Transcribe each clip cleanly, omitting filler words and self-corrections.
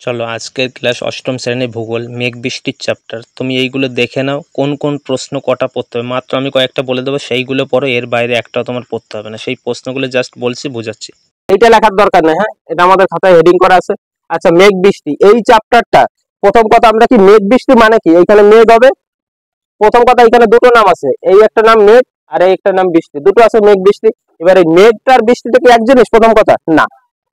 চলো আজকের ক্লাস অষ্টম শ্রেণী ভূগোল মেঘ বৃষ্টির চ্যাপ্টার। তুমি এইগুলো দেখে নাও কোন কোন প্রশ্ন কটা পড়তে হবে। মাত্র আমি কয়েকটা বলে দেবো, সেইগুলো পড়ো, এর বাইরে একটাও তোমার পড়তে হবে না। সেই প্রশ্নগুলো জাস্ট বলছি, বোঝাচ্ছি। এইটা লেখার দরকার নেই, হ্যাঁ, এটা আমাদের খাতায় হেডিং করা আছে। আচ্ছা, মেঘ বৃষ্টি এই চ্যাপ্টারটা, প্রথম কথা আমরা কি মেঘ বৃষ্টি মানে কি, এইখানে মেঘ হবে। প্রথম কথা এখানে দুটো নাম আছে, এই একটা নাম মেঘ আর এই একটা নাম বৃষ্টি, দুটো আছে মেঘ বৃষ্টি। এবার এই মেঘটার বৃষ্টিটা কি এক জিনিস? প্রথম কথা না।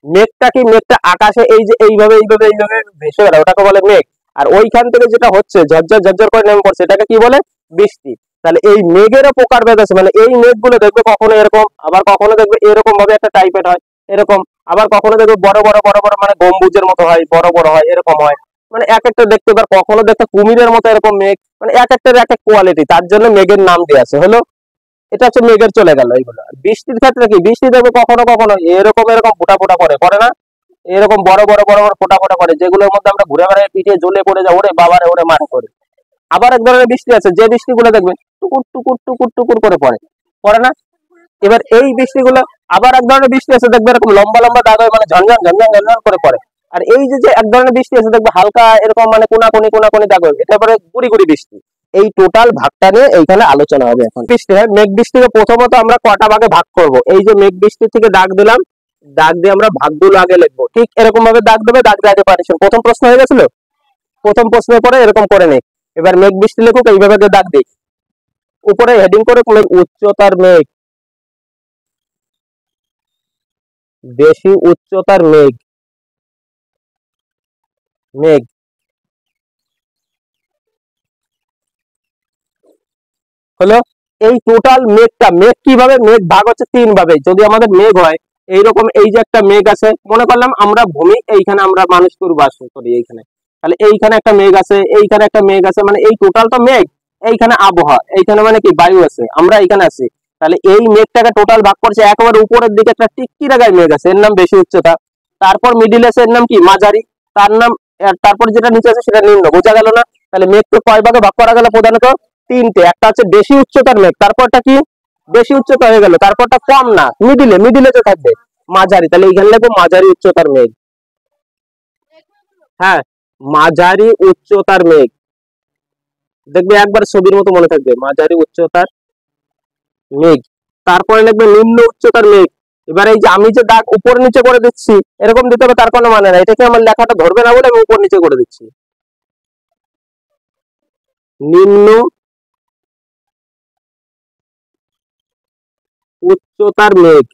মেঘটা কি, মেঘটা আকাশে এই যে এইভাবে এইভাবে এইভাবে ভেসে বেড়ায়, ওটাকে বলে মেঘ। আর ওইখান থেকে যেটা হচ্ছে ঝরঝর ঝরঝর করে নেমে পড়ছে, এটাকে কি বলে? বৃষ্টি। তাহলে এই মেঘেরও প্রকারভেদ আছে, মানে এই মেঘগুলো দেখবে কখনো এরকম, আবার কখনো দেখবে এরকম ভাবে একটা টাইপের হয় এরকম, আবার কখনো দেখবে বড় বড় বড় বড় মানে গম্বুজের মতো হয়, বড় বড় হয়, এরকম হয়। মানে এক একটা দেখতে, এবার কখনো দেখতে কুমিরের মতো এরকম মেঘ, মানে এক একটার এক এক কোয়ালিটি, তার জন্য মেঘের নাম দিয়ে আছে হলো। এটা হচ্ছে মেঘের চলে গেল এইগুলো। আর বৃষ্টির ক্ষেত্রে কি, বৃষ্টি দেখবে কখনো কখনো এরকম এরকম ফোটা ফোটা করে না, এরকম বড় বড় বড় বড় ফোটা ফোটা করে, যেগুলোর মধ্যে আমরা ঘুরে বেড়াই পিঠে জ্বলে পড়ে যাই, ওরে বাবারে ওরে মারে করে। আবার এক ধরনের বৃষ্টি আছে, যে বৃষ্টিগুলো দেখবে টুকুর টুকুর টুকুর টুকুর করে পড়ে, পড়ে না। এবার এই বৃষ্টিগুলো, আবার এক ধরনের বৃষ্টি আছে দেখবে এরকম লম্বা লম্বা দাগ হয়, মানে ঝনঝন ঝনঝন ঝনঝন করে পড়ে। আর এই যে যে এক ধরনের বৃষ্টি আছে দেখবে হালকা এরকম মানে কোনা কোনি দাগ হয়, এটা পরে গুড়ি গুড়ি বৃষ্টি। এই টোটাল ভাগটা নিয়ে এইখানে আলোচনা হবে এখন। বৃষ্টি হয়, মেঘ বৃষ্টিকে প্রথমত আমরা কটা ভাগে ভাগ করব। এই যে মেঘ বৃষ্টি থেকে দাগ দিলাম, দাগ দিয়ে আমরা ভাগগুলো আগে লিখবো, ঠিক এরকম ভাবে দাগ দেবে, দাগ দিয়ে আগে পার্টিশন। প্রথম প্রশ্ন হয়ে গেছিল, প্রথম প্রশ্নের পরে এরকম করে নেই। এবার মেঘ বৃষ্টি লিখুক, এইভাবে দাগ দিই, উপরে হেডিং করে উচ্চতার মেঘ, বেশি উচ্চতার মেঘ, মেঘ হলো। এই টোটাল মেঘটা, মেঘ কিভাবে, মেঘ ভাগ হচ্ছে তিন ভাবে। যদি আমাদের মেঘ হয় এইরকম, এই যে একটা মেঘ আছে, মনে করলাম আমরা ভূমি, এইখানে আমরা মানুষ বাস করি এইখানে, তাহলে এইখানে একটা মেঘ আছে, এইখানে একটা মেঘ আছে, মানে এই টোটাল তো মেঘ। এইখানে আবহাওয়া, এইখানে মানে কি বায়ু আছে, আমরা এইখানে আছি। তাহলে এই মেঘটাকে টোটাল ভাগ করছে, একেবারে উপরের দিকে একটা টিক্কি রাখায় মেঘ আছে, এর নাম বেশি উচ্চতা। তারপর মিডিল আছে, এর নাম কি মাঝারি, তার নাম, তারপর যেটা নিচে আছে সেটা নিম্ন। বোঝা গেল না? তাহলে মেঘকে কয় ভাগে ভাগ করা গেল? প্রধানত তিনটে। একটা হচ্ছে বেশি উচ্চতার মেঘ, তারপরটা কি বেশি উচ্চতা হয়ে গেল, তারপরটা কম না, মিডিলে, মিডিলে তো থাকবে মাঝারি। তাহলে এইখানে লিখবো মাঝারি উচ্চতার মেঘ। হ্যাঁ, মাঝারি উচ্চতার মেঘ, দেখবে একবার ছবির মতো মনে থাকবে, মাঝারি উচ্চতার মেঘ। তারপরে লিখবে নিম্ন উচ্চতার মেঘ। এবার এই যে আমি যে দাগ উপর নিচে করে দিচ্ছি, এরকম দিতে হবে তার কোনো মানে না, এটা কি আমার লেখাটা ধরবে না বলে আমি উপর নিচে করে দিচ্ছি। নিম্ন উচ্চতার মেঘ,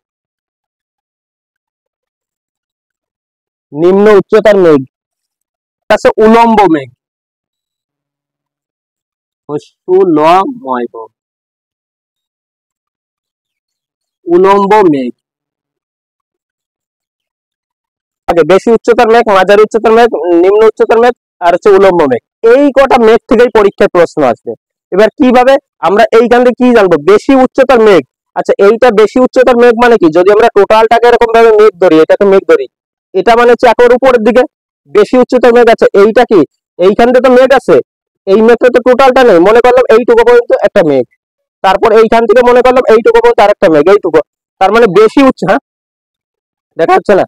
নিম্ন উচ্চতার মেঘ। আছে উলম্ব মেঘ, উলম্ব মেঘ। আগে বেশি উচ্চতার মেঘ, মাঝারি উচ্চতার মেঘ, নিম্ন উচ্চতার মেঘ, আর হচ্ছে উলম্ব মেঘ। এই কটা মেঘ থেকেই পরীক্ষায় প্রশ্ন আসবে। এবার কিভাবে আমরা এইখান থেকে কি জানবো? বেশি উচ্চতার মেঘ। আচ্ছা, এইটা বেশি উচ্চতার মেঘ মানে কি? যদি আমরা টোটালটাকে এরকম ভাবে মেঘ ধরি, এটাকে মেঘ ধরি, এটা মানে হচ্ছে একেবারে উপরের দিকে বেশি উচ্চতার মেঘ আছে। এইটা কি, এইখান থেকে তো মেঘ আছে, এই মেঘটা তো টোটালটা নেই, মনে করলাম এইটুকু পর্যন্ত একটা মেঘ, তারপর এইখান থেকে মনে করলাম এইটুকু পর্যন্ত আরেকটা মেঘ, এইটুকু। তার মানে বেশি উচ্চ, হ্যাঁ দেখা যাচ্ছে না,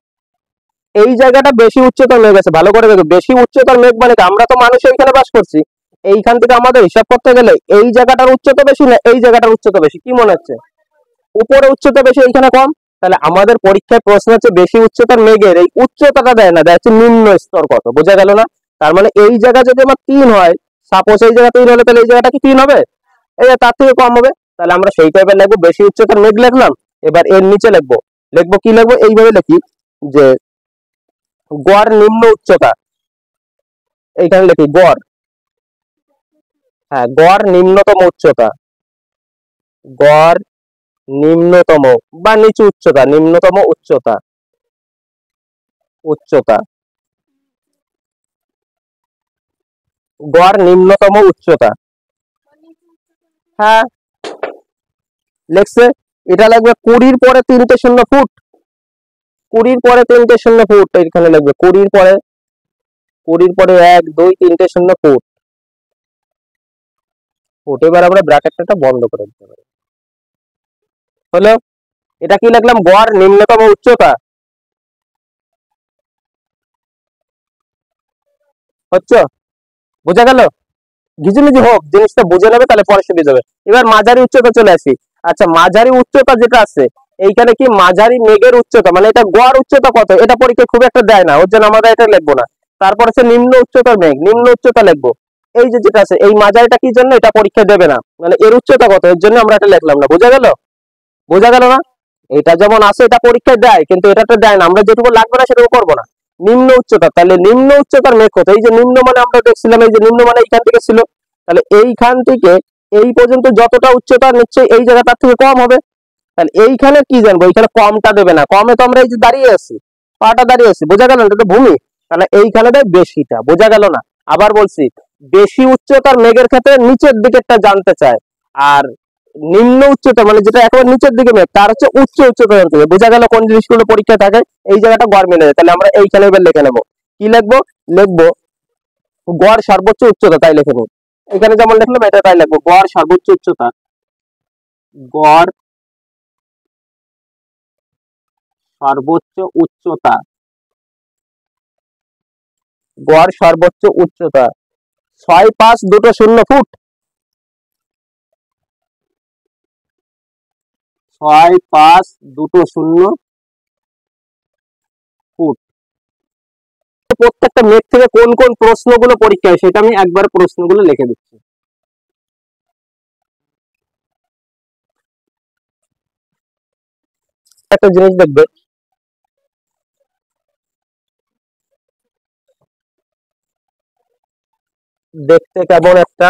এই জায়গাটা বেশি উচ্চতার মেঘ আছে। ভালো করে দেখো, বেশি উচ্চতার মেঘ মানে আমরা তো মানুষ এইখানে বাস করছি, এইখান থেকে আমাদের হিসাব করতে গেলে এই জায়গাটার উচ্চতা বেশি না এই জায়গাটার উচ্চতা বেশি? কি মনে হচ্ছে? উপরে উচ্চতা বেশি, এইখানে কম। তাহলে আমাদের পরীক্ষায় প্রশ্ন হচ্ছে বেশি উচ্চতার মেঘের এই উচ্চতাটা দেয় না, দেয় হচ্ছে নিম্ন স্তর কত। বোঝা গেল না? তার মানে এই জায়গা যদি আমার 3 হয়, সাপোজ এই জায়গা 3 হলে, তাহলে এই জায়গাটা কি 3 হবে? এই তার থেকে কম হবে। তাহলে আমরা সেই টাইপের লিখবো, বেশি উচ্চতার মেঘ লিখলাম। এবার এর নিচে লিখবো, লিখবো কি লিখবো? এইভাবে লিখি যে গড় নিম্ন উচ্চতা, এইখানে লিখি গড়, হ্যাঁ গড় নিম্নতম উচ্চতা, গড় নিম্নতম বা নিচু উচ্চতা, নিম্নতম উচ্চতা, উচ্চতা, গড় নিম্নতম উচ্চতা। হ্যাঁ লেখছে, এটা লাগবে 20 পরে 3টে শূন্য ফুট, 20 পরে 3টে শূন্য ফুট, এখানে লাগবে 20 পরে, 20 পরে 1 2 3টে শূন্য ফুট, ফুট। এবার আমরা ব্র্যাকেটটা বন্ধ করে দিতে পারি, হলো। এটা কি লিখলাম? গড় নিম্নতম উচ্চতা, হচ্ছে, বোঝা গেল? ঘিজুমিজি হোক, জিনিসটা বুঝে নেবে তাহলে পরে সুবিধা হবে। এবার মাঝারি উচ্চতা চলে আসি। আচ্ছা, মাঝারি উচ্চতা যেটা আছে, এইখানে কি মাঝারি মেঘের উচ্চতা মানে এটা গড় উচ্চতা কত, এটা পরীক্ষায় খুব একটা দেয় না, ওর জন্য আমরা এটা লিখবো না। তারপর হচ্ছে নিম্ন উচ্চতার মেঘ, নিম্ন উচ্চতা লিখবো। এই যে যেটা আছে এই মাঝারিটা কি জন্য, এটা পরীক্ষা দেবে না, মানে এর উচ্চতা কত এর জন্য আমরা এটা লিখলাম না। বোঝা গেল? বোঝা গেল না? এটা যেমন আছে এটা পরীক্ষায় দেয়, কিন্তু এটা তো দেয় না, আমরা যেটুকু লাগবে না সেটুকু করবো না। নিম্ন উচ্চতা, তাহলে নিম্ন উচ্চতার মেঘ কত, এই যে নিম্ন মানে আমরা দেখছিলাম এই যে নিম্ন মানে এইখান থেকে ছিল, তাহলে এইখান থেকে এই পর্যন্ত যতটা উচ্চতা নিচ্ছে এই জায়গা তার থেকে কম হবে। তাহলে এইখানে কি জানবো, এইখানে কমটা দেবে না, কমে তো আমরা এই যে দাঁড়িয়ে আছি, পাটা দাঁড়িয়ে আছি, বোঝা গেল না, এটা তো ভূমি। তাহলে এইখানে দেয় বেশিটা, বোঝা গেল না? আবার বলছি, বেশি উচ্চতার মেঘের ক্ষেত্রে নিচের দিকেরটা জানতে চায়, আর নিম্ন উচ্চতা মানে যেটা একেবারে নিচের দিকে মেঘ তার হচ্ছে উচ্চ উচ্চতা জানতে হবে। বোঝা গেল কোন জিনিসগুলো পরীক্ষা থাকে? এই জায়গাটা গড় মিলে যায়। তাহলে আমরা এইখানে এবার লিখে নেবো, কি লিখবো, লিখবো গড় সর্বোচ্চ উচ্চতা, তাই লিখে নিই। এখানে যেমন লিখলাম এটা তাই লিখবো, গড় সর্বোচ্চ উচ্চতা, গড় সর্বোচ্চ উচ্চতা, গড় সর্বোচ্চ উচ্চতা 6.520 ফুট, 6.520 ফুট। প্রত্যেকটা মেঘ থেকে কোন কোন প্রশ্নগুলো পরীক্ষা হয় সেটা আমি একবার প্রশ্নগুলো লিখে দিচ্ছি। একটা জিনিস দেখবে, দেখতে কেমন একটা,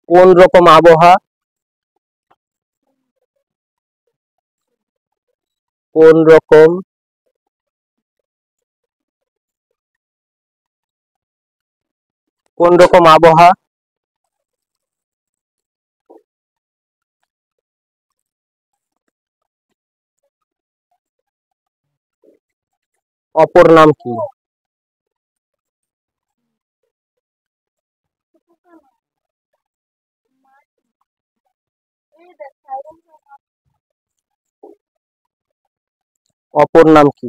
কোন রকম আবহাওয়া, কোন রকম কোন রকম আবহাওয়া, অপর নাম কি, অপর নাম কি,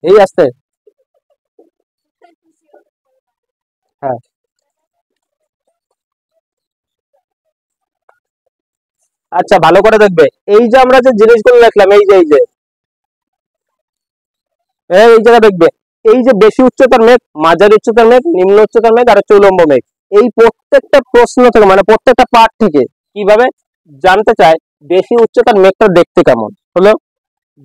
এই আসতে, হ্যাঁ। আচ্ছা, ভালো করে দেখবে, এই যে আমরা যে জিনিসগুলো লিখলাম, এই যে এই জায়গা দেখবে, এই যে বেশি উচ্চতার মেঘ, মাঝারি উচ্চতার মেঘ, নিম্ন উচ্চতার মেঘ আর হচ্ছে উলম্ব মেঘ, এই প্রত্যেকটা প্রশ্ন থেকে মানে প্রত্যেকটা পার্ট থেকে কিভাবে জানতে চায় বেশি উচ্চতার মেঘটা দেখতে কেমন হলো,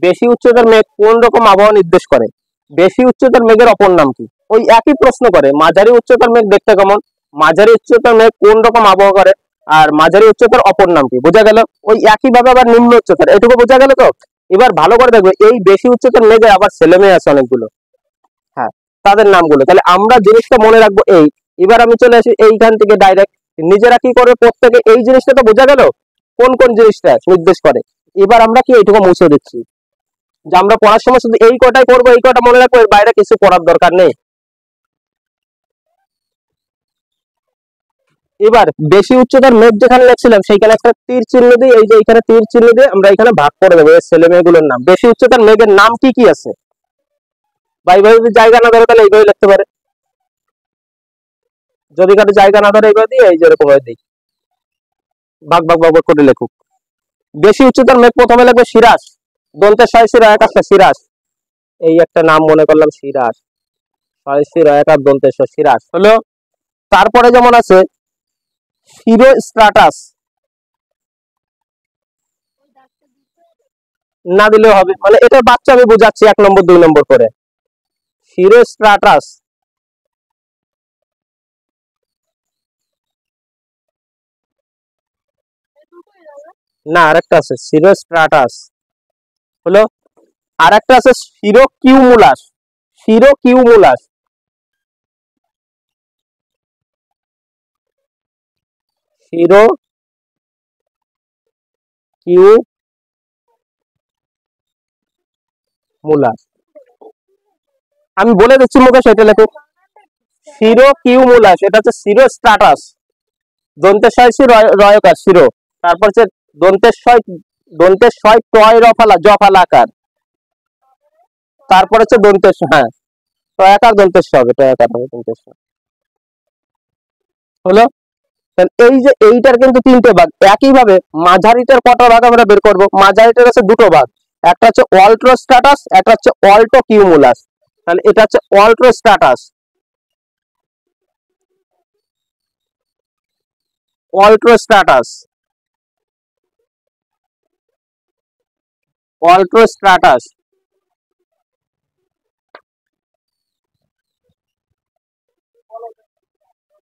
বেশি উচ্চতার মেঘ কোন রকম আবহাওয়া নির্দেশ করে, বেশি উচ্চতার মেঘের অপর নাম কি, ওই একই প্রশ্ন করে মাঝারি উচ্চতার মেঘ দেখতে কেমন, মাঝারি উচ্চতার মেঘ কোন রকম আবহাওয়া করে, আর মাঝারি উচ্চতার অপর নাম কি, বোঝা গেল? ওই একই ভাবে আবার নিম্ন উচ্চতার, এটুকু বোঝা গেল তো? এবার ভালো করে দেখবে, এই বেশি উচ্চতার মেঘে আবার ছেলে মেয়ে আছে অনেকগুলো, হ্যাঁ, তাদের নামগুলো, তাহলে আমরা জিনিসটা মনে রাখবো এই। এবার আমি চলে আসি এইখান থেকে ডাইরেক্ট, নিজেরা কি করবে প্রত্যেকে, এই জিনিসটা তো বোঝা গেল কোন কোন জিনিসটা নির্দেশ করে। এবার আমরা কি এইটুকু মুছে দিচ্ছি, যে আমরা পড়ার সময় শুধু এই কটাই করবো, এই কটা মনে রাখবো, এর বাইরে কিছু পড়ার দরকার নেই। এবার বেশি উচ্চতার মেঘ যেখানে লিখছিলাম সেইখানে একটা তীর চিহ্ন দিয়ে, এই যে এখানে তীর চিহ্ন দিয়ে আমরা এখানে ভাগ করে দেবো এই ছেলে মেয়েগুলোর নাম, বেশি উচ্চতার মেঘের নাম কি কি আছে, বা এইভাবে যদি জায়গা না ধরে তাহলে এইভাবে লিখতে পারে, যদি কারো জায়গা না ধরে এইভাবে দিয়ে এই যে এরকম ভাবে দিই, ভাগ ভাগ ভাগ ভাগ করে লেখুক। বেশি উচ্চতার মেঘ প্রথমে লিখবে সিরাস, দন্তের ছয় শিরা এক একটা সিরাস, এই একটা নাম মনে করলাম সিরাস, ছয় শিরা এক আর দন্তের শ, সিরাস হলো। তারপরে যেমন আছে শিরো স্ট্রাটাস, না দিলেও হবে, মানে এটা বাচ্চা আমি বুঝাচ্ছি 1 নম্বর 2 নম্বর করে। শিরো স্ট্রাটাস, না আরেকটা আছে শিরো স্ট্রাটাস হলো, আর একটা আছে শিরো কিউমুলাস, শিরো কিউমুলাস, শিরো কিউমুলাস, আমি বলে দিচ্ছি মুখে, সেটা লেখো। শিরো কিউমুলাস, এটা হচ্ছে শিরো স্ট্রাটাস, দন্তের শয় সি রয়কার শিরো। তারপর হচ্ছে দন্তের শয় টয় রফালা জফালাকার। তারপর হচ্ছে দন্তের হ্যাঁ টয়াকার দন্তের স হবে, টয়াকার হবে দন্তের স। হলো। এই যে এইটার কিন্তু তিনটে ভাগ। একইভাবে মাঝারিটার কটা ভাগ আমরা বের করবো। মাঝারিটার আছে দুটো ভাগ, একটা হচ্ছে অল্ট্রোস্ট্রাটাস, একটা হচ্ছে অল্টো কিউমুলাস। তাহলে এটা হচ্ছে অল্ট্রোস্ট্রাটাস, অল্ট্রোস্ট্রাটাস, অল্ট্রোস্ট্রাটাস।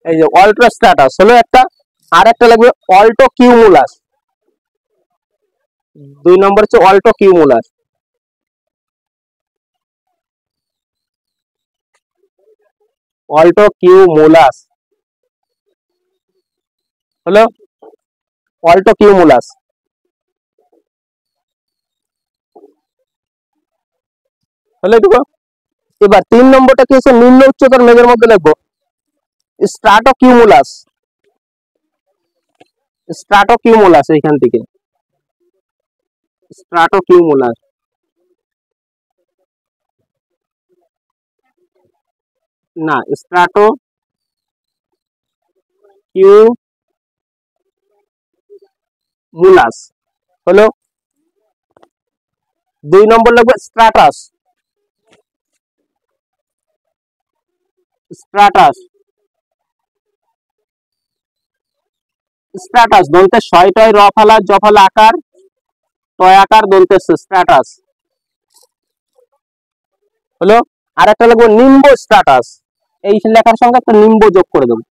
এই যে অল্ট্রোস্ট্রাটাস হলো একটা, আর একটা লাগবে অল্টো কিউমুলাস। 2 নম্বর হচ্ছে অল্টো কিউমুলাস। অল্টো কিউমুলাস হলো অল্টো কিউমুলাস। হলো এটুকু। এবার 3 নম্বরটা কি হচ্ছে, নিম্ন উচ্চতার মেঘের মধ্যে লিখবো স্ট্রাটো কিউমুলাস। স্ট্রাটো কিউমুলাস, এইখান থেকে স্ট্রাটো কিউমুলাস। না, স্ট্রাটো কিউমুলাস হলো। 2 নম্বর লাগবে স্ট্রাটাস। স্ট্রাটাস, স্ট্রাটাস দন্তের শয় টয় রফালা জফালা আকার টয় আকার দন্তের স্ট্রাটাস হলো। আর একটা লাগবে নিম্ব স্ট্রাটাস। এই লেখার সঙ্গে একটা নিম্ব যোগ করে দেবো,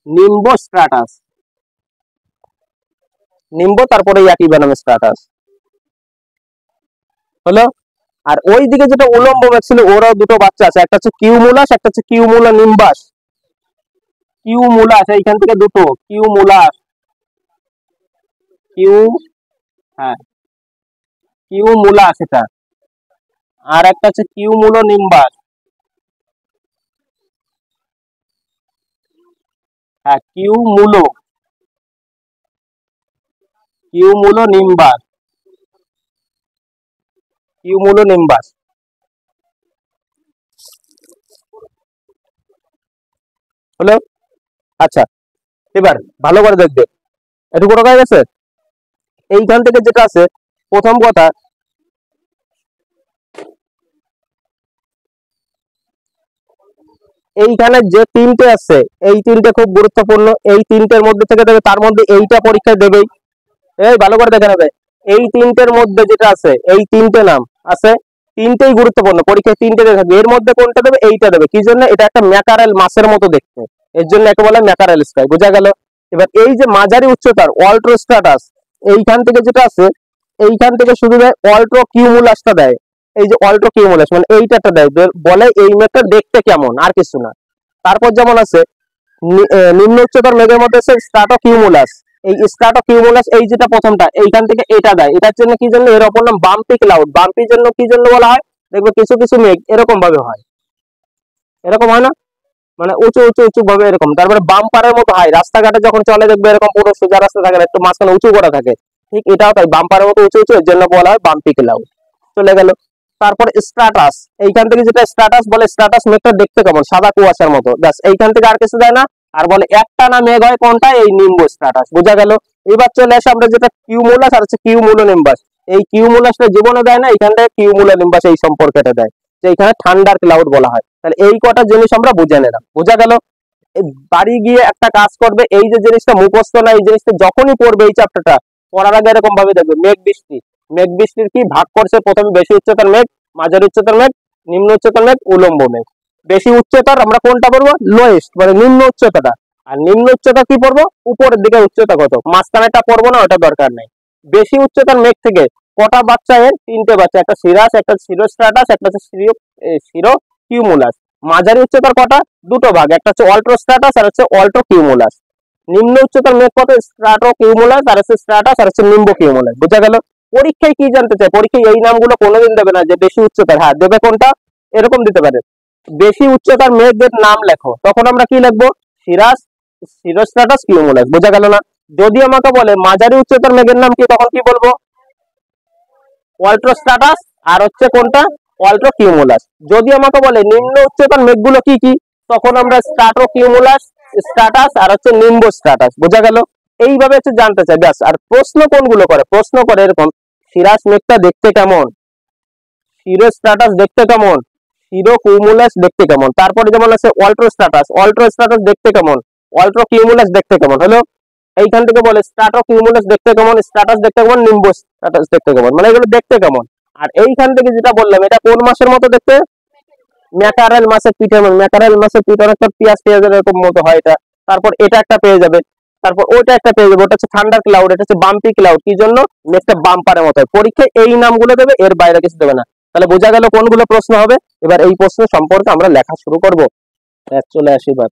নিম্ব স্ট্রাটাস, নিম্ব তারপরে একই বানাবে স্ট্রাটাস হলো। আর ওই দিকে যেটা উলম্ব মেঘ ছিল, ওরাও দুটো বাচ্চা আছে, একটা হচ্ছে কিউমুলাস, একটা হচ্ছে কিউমুলা নিম্বাস। কিউমুলাস এইখান থেকে দুটো কিউমুলাস, কিউ হ্যাঁ কিউমুলাস এটা। আর একটা হচ্ছে কিউমুলো নিম্বাস। হ্যাঁ cumulo, cumulo Nimbus, cumulo Nimbus হলো। আচ্ছা, এবার ভালো করে দেখবে, এটুকু হয়ে গেছে। এইখান থেকে যেটা আছে, প্রথম কথা এইখানে যে তিনটে আছে, এই তিনটে খুব গুরুত্বপূর্ণ। এই তিনটের মধ্যে থেকে দেবে, তার মধ্যে এইটা পরীক্ষায় দেবেই। এই ভালো করে দেখে নেবে, এই তিনটের মধ্যে যেটা আছে, এই তিনটে নাম আছে, তিনটেই গুরুত্বপূর্ণ, পরীক্ষায় তিনটে থাকবে। এর মধ্যে কোনটা দেবে, এইটা দেবে। কি জন্য? এটা একটা ম্যাকারেল মাছের মতো দেখতে, এর জন্য একে বলে ম্যাকারেল স্কাই। বোঝা গেল? এবার এই যে মাঝারি উচ্চতার অল্ট্রোস্ট্রাটাস, এইখান থেকে যেটা আছে, এইখান থেকে শুরু দেয় অল্ট্রো কিউমুলাসটা দেয়। এই যে অল্ট্রো কিউমুলাস মানে এইটাটা দেয়, বলে এই মেঘটা দেখতে কেমন, আর কিছু না। তারপর যেমন আছে নিম্ন উচ্চতার মেঘের মধ্যে আছে স্ট্রাটো কিউমুলাস। এই স্ট্রাটো কিউমুলাস, এই যেটা প্রথমটা, এইখান থেকে এটা দেয়। এটার জন্য কি জন্য? এর অপর নাম বাম্পি ক্লাউড। বাম্পির জন্য কি জন্য বলা হয়? দেখবে কিছু কিছু মেঘ এরকম ভাবে হয়, এরকম হয় না, মানে উঁচু উঁচু উঁচু ভাবে এরকম। তারপরে বাম্পারের মতো হয়, রাস্তাঘাটে যখন চলে দেখবে এরকম পুরো সোজা রাস্তা থাকে না, একটু মাঝখানে উঁচু করা থাকে, ঠিক এটাও তাই, বাম্পারের মতো উঁচু উঁচু, এর জন্য বলা হয় বাম্পি ক্লাউড। চলে গেল। তারপর স্ট্রাটাস, এইখান থেকে যেটা স্ট্রাটাস বলে, স্ট্রাটাস মেঘটা দেখতে কেমন, সাদা কুয়াশার মতো, ব্যাস। এইখান থেকে আর কিছু দেয় না। আর বলে একটা না মেঘ হয় কোনটা, এই নিম্ব স্ট্রাটাস। বোঝা গেল? এবার চলে আসে আমরা যেটা কিউমুলাস, আর হচ্ছে কিউমুলো নিম্বাস। এই কিউমুলাসটা জীবনে দেয় না, এখানটা কিউমুলো নিম্বাস এই সম্পর্কটা দেয়, যে এখানে ঠান্ডার ক্লাউড বলা হয়। তাহলে এই কটা জিনিস আমরা বুঝে নিলাম। বোঝা গেল? বাড়ি গিয়ে একটা কাজ করবে, এই যে জিনিসটা মুখস্থ না, এই জিনিসটা যখনই পড়বে এই চ্যাপ্টারটা পড়ার আগে এরকম ভাবে দেখবে, মেঘ বৃষ্টি। মেঘ বৃষ্টির কি ভাগ করছে? প্রথমে বেশি উচ্চতার মেঘ, মাঝারি উচ্চতার মেঘ, নিম্ন উচ্চতার মেঘ, উলম্ব মেঘ। বেশি উচ্চতার আমরা কোনটা পড়বো? লোয়েস্ট, মানে নিম্ন উচ্চতাটা। আর নিম্ন উচ্চতা কি পড়বো? উপরের দিকে উচ্চতা কত, মাঝখানেটা পড়বো না, ওটা দরকার নেই। বেশি উচ্চতার মেঘ থেকে কটা বাচ্চা এর? তিনটে বাচ্চা, একটা সিরাস, একটা সিরোস্ট্রাটাস, একটা হচ্ছে সিরো কিউমুলাস। মাঝারি উচ্চতার কটা? দুটো ভাগ, একটা হচ্ছে অল্ট্রোস্ট্রাটাস আর হচ্ছে অল্টো কিউমুলাস। নিম্ন উচ্চতার মেঘ কত? স্ট্রাটো কিউমুলাস আর হচ্ছে স্ট্রাটাস আর হচ্ছে নিম্ব কিউমুলাস। বোঝা গেল? পরীক্ষায় কি জানতে চায়, পরীক্ষায় এই নামগুলো কোনোদিন দেবে না যে বেশি উচ্চতার, হ্যাঁ দেবে কোনটা, এরকম দিতে পারে বেশি উচ্চতার মেঘের নাম লেখো, তখন আমরা কি লিখবো, সিরাস, সিরোস্ট্রাটাস কিউমুলাস। বোঝা গেল না? যদি আমাকে বলে মাঝারি উচ্চতার মেঘের নাম কি, তখন কি বলবো, অল্ট্রোস্ট্রাটাস, আর হচ্ছে কোনটা, অল্ট্রোকিউমুলাস। যদি আমাকে বলে নিম্ন উচ্চতার মেঘগুলো কি কি, তখন আমরা স্ট্রাটোকিউমুলাস, স্ট্রাটাস, আর হচ্ছে নিম্বোস্ট্রাটাস। বোঝা গেল? এইভাবে হচ্ছে জানতে চাই ব্যাস। আর প্রশ্ন কোনগুলো করে, প্রশ্ন করে এরকম, সিরাস মেঘটা দেখতে কেমন, সিরোস্ট্রাটাস দেখতে কেমন, সিরোকিউমুলাস দেখতে কেমন, তারপরে যেমন আছে অল্ট্রোস্ট্রাটাস, অল্ট্রোস্ট্রাটাস দেখতে কেমন, অল্ট্রোকিউমুলাস দেখতে কেমন হলো। এইখান থেকে বলে স্ট্রাটোকিউমুলাস দেখতে কেমন, স্ট্রাটাস দেখতে কেমন, নিম্বোস স্ট্রাটাস দেখতে কেমন, মানে এগুলো দেখতে কেমন। আর এইখান থেকে যেটা বললাম, এটা কোন মাসের মতো দেখতে, ম্যাকারেল মাছের পিঠের মতো। ম্যাকারেল মাছের পিঠ অনেকটা পেঁয়াজ পেঁয়াজের এরকম মতো হয় এটা। তারপর এটা একটা পেয়ে যাবে, তারপর ওইটা একটা পেয়ে যাবে, ওটা হচ্ছে থান্ডার ক্লাউড, এটা হচ্ছে বাম্পি ক্লাউড। কি জন্য, নেক্সট বাম্পারের মতো হয়। পরীক্ষায় এই নামগুলো দেবে, এর বাইরে কিছু দেবে না। তাহলে বোঝা গেল কোনগুলো প্রশ্ন হবে। এবার এই প্রশ্ন সম্পর্কে আমরা লেখা শুরু করব। চলে আসি এবার।